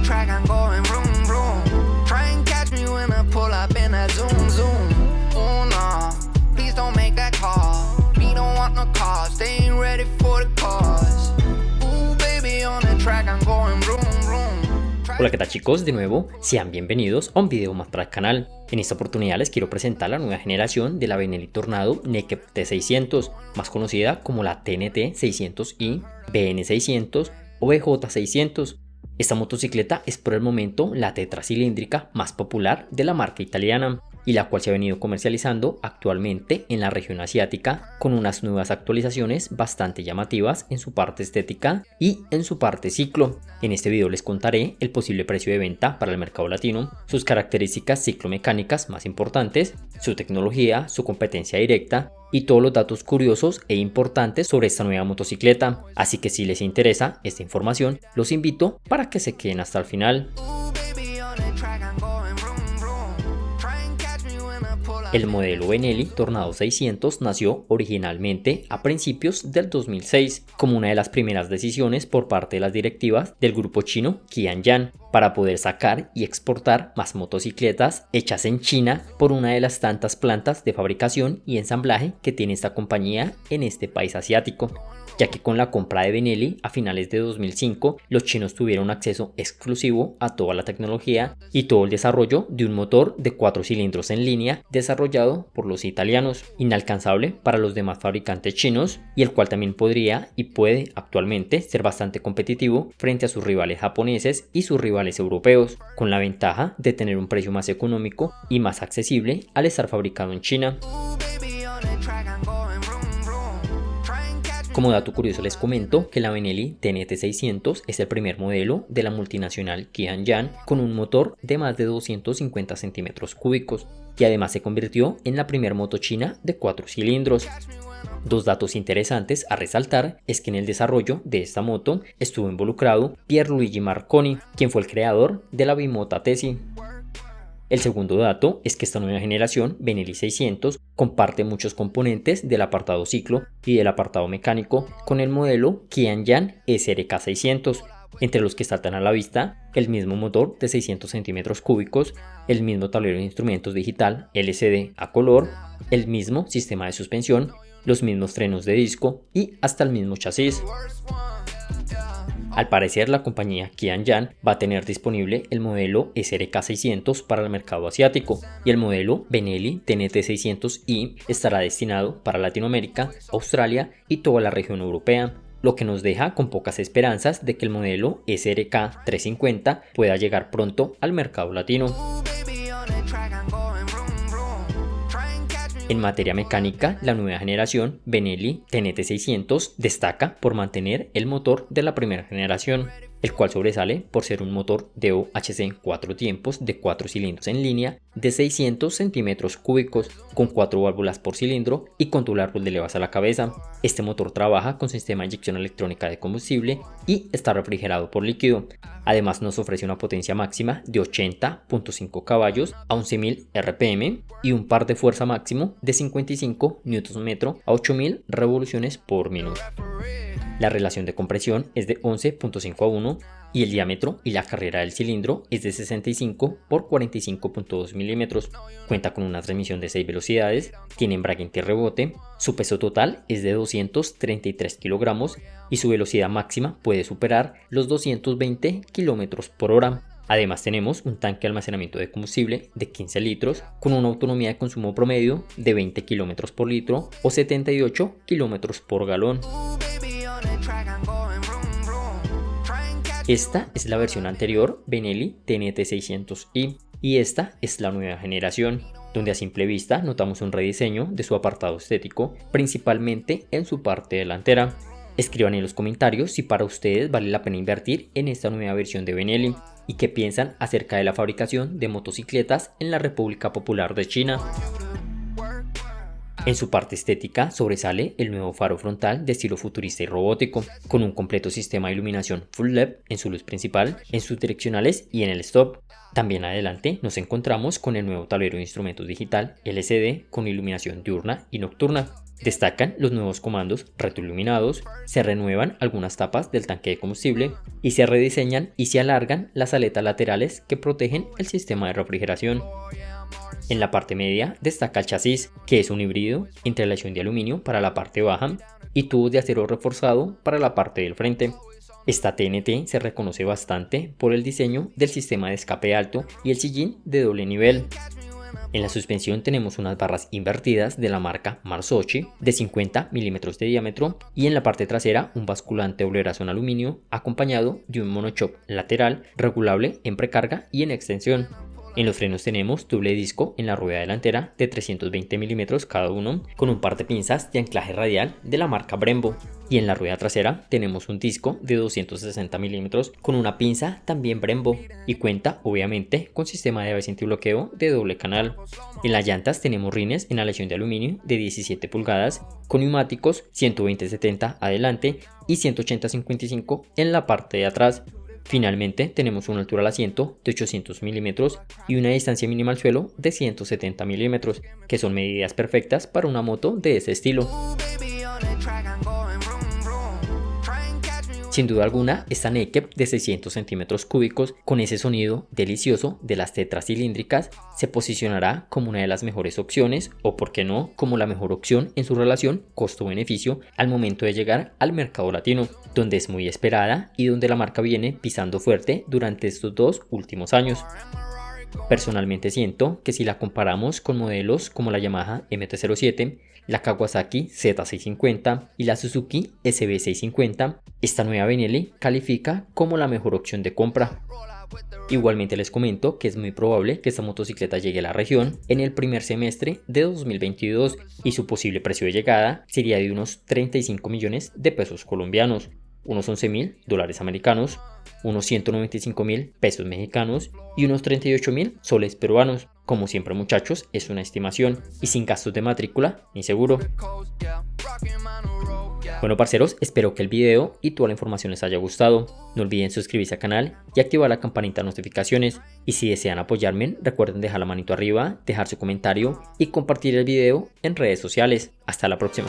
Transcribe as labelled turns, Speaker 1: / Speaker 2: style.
Speaker 1: track, I'm going vroom, vroom. Try and catch me when I pull up in a zoom, zoom. Oh no, please don't make that call. We don't want no cause, they ain't ready for the cause. Ooh, baby, on the track, I'm going vroom, vroom.
Speaker 2: Hola, ¿qué tal chicos? De nuevo, sean bienvenidos a un video más para el canal. En esta oportunidad les quiero presentar la nueva generación de la Benelli Tornado Naked T600, más conocida como la TNT 600i, BN 600 o BJ 600. Esta motocicleta es por el momento la tetracilíndrica más popular de la marca italiana y la cual se ha venido comercializando actualmente en la región asiática con unas nuevas actualizaciones bastante llamativas en su parte estética y en su parte ciclo. En este video les contaré el posible precio de venta para el mercado latino, sus características ciclomecánicas más importantes, su tecnología, su competencia directa y todos los datos curiosos e importantes sobre esta nueva motocicleta. Así que si les interesa esta información, los invito para que se queden hasta el final. El modelo Benelli Tornado 600 nació originalmente a principios del 2006 como una de las primeras decisiones por parte de las directivas del grupo chino Qianyan para poder sacar y exportar más motocicletas hechas en China por una de las tantas plantas de fabricación y ensamblaje que tiene esta compañía en este país asiático, ya que con la compra de Benelli a finales de 2005 los chinos tuvieron acceso exclusivo a toda la tecnología y todo el desarrollo de un motor de 4 cilindros en línea desarrollado por los italianos, inalcanzable para los demás fabricantes chinos y el cual también podría y puede actualmente ser bastante competitivo frente a sus rivales japoneses y sus rivales europeos, con la ventaja de tener un precio más económico y más accesible al estar fabricado en China. Como dato curioso les comento que la Benelli TNT 600 es el primer modelo de la multinacional Qianyan con un motor de más de 250 centímetros cúbicos y además se convirtió en la primera moto china de 4 cilindros. Dos datos interesantes a resaltar es que en el desarrollo de esta moto estuvo involucrado Pierluigi Marconi, quien fue el creador de la bimota Tesi. El segundo dato es que esta nueva generación Benelli 600 comparte muchos componentes del apartado ciclo y del apartado mecánico con el modelo Qianyan SRK 600, entre los que saltan a la vista el mismo motor de 600 centímetros cúbicos, el mismo tablero de instrumentos digital LCD a color, el mismo sistema de suspensión, los mismos frenos de disco y hasta el mismo chasis. Al parecer la compañía Qianyan va a tener disponible el modelo SRK 600 para el mercado asiático y el modelo Benelli TNT 600i estará destinado para Latinoamérica, Australia y toda la región europea, lo que nos deja con pocas esperanzas de que el modelo SRK 350 pueda llegar pronto al mercado latino. En materia mecánica, la nueva generación Benelli TNT 600 destaca por mantener el motor de la primera generación, el cual sobresale por ser un motor DOHC 4 tiempos de 4 cilindros en línea de 600 centímetros cúbicos con 4 válvulas por cilindro y con tubular de levas a la cabeza. Este motor trabaja con sistema de inyección electrónica de combustible y está refrigerado por líquido. Además nos ofrece una potencia máxima de 80.5 caballos a 11.000 RPM y un par de fuerza máximo de 55 Nm a 8.000 revoluciones por minuto. La relación de compresión es de 11.5 a 1 y el diámetro y la carrera del cilindro es de 65 por 45.2 milímetros. Cuenta con una transmisión de 6 velocidades, tiene embrague antirrebote, su peso total es de 233 kilogramos y su velocidad máxima puede superar los 220 kilómetros por hora. Además tenemos un tanque de almacenamiento de combustible de 15 litros con una autonomía de consumo promedio de 20 kilómetros por litro o 78 kilómetros por galón. Esta es la versión anterior Benelli TNT 600i y esta es la nueva generación, donde a simple vista notamos un rediseño de su apartado estético, principalmente en su parte delantera. Escriban en los comentarios si para ustedes vale la pena invertir en esta nueva versión de Benelli y qué piensan acerca de la fabricación de motocicletas en la República Popular de China. En su parte estética sobresale el nuevo faro frontal de estilo futurista y robótico, con un completo sistema de iluminación full LED en su luz principal, en sus direccionales y en el stop. También adelante nos encontramos con el nuevo tablero de instrumentos digital LCD con iluminación diurna y nocturna. Destacan los nuevos comandos retroiluminados, se renuevan algunas tapas del tanque de combustible y se rediseñan y se alargan las aletas laterales que protegen el sistema de refrigeración. En la parte media destaca el chasis, que es un híbrido entre aleación de aluminio para la parte baja y tubos de acero reforzado para la parte del frente. Esta TNT se reconoce bastante por el diseño del sistema de escape alto y el sillín de doble nivel. En la suspensión tenemos unas barras invertidas de la marca Marzocchi de 50 milímetros de diámetro y en la parte trasera un basculante oblerazo en aluminio acompañado de un monochoc lateral regulable en precarga y en extensión. En los frenos tenemos doble disco en la rueda delantera de 320 milímetros cada uno con un par de pinzas de anclaje radial de la marca Brembo. Y en la rueda trasera tenemos un disco de 260 milímetros con una pinza también Brembo y cuenta obviamente con sistema de ABS antibloqueo de doble canal. En las llantas tenemos rines en aleación de aluminio de 17 pulgadas con neumáticos 120/70 adelante y 180/55 en la parte de atrás. Finalmente tenemos una altura al asiento de 800 milímetros y una distancia mínima al suelo de 170 milímetros, que son medidas perfectas para una moto de ese estilo. Sin duda alguna, esta naked de 600 centímetros cúbicos con ese sonido delicioso de las tetras cilíndricas se posicionará como una de las mejores opciones o por qué no como la mejor opción en su relación costo-beneficio al momento de llegar al mercado latino, donde es muy esperada y donde la marca viene pisando fuerte durante estos 2 últimos años. Personalmente siento que si la comparamos con modelos como la Yamaha MT-07, la Kawasaki Z650 y la Suzuki SB650, esta nueva Benelli califica como la mejor opción de compra. Igualmente les comento que es muy probable que esta motocicleta llegue a la región en el primer semestre de 2022 y su posible precio de llegada sería de unos 35 millones de pesos colombianos, unos 11.000 dólares americanos, unos 195.000 pesos mexicanos y unos 38.000 soles peruanos. Como siempre muchachos, es una estimación y sin gastos de matrícula ni seguro. Bueno parceros, espero que el video y toda la información les haya gustado. No olviden suscribirse al canal y activar la campanita de notificaciones. Y si desean apoyarme, recuerden dejar la manito arriba, dejar su comentario y compartir el video en redes sociales. Hasta la próxima.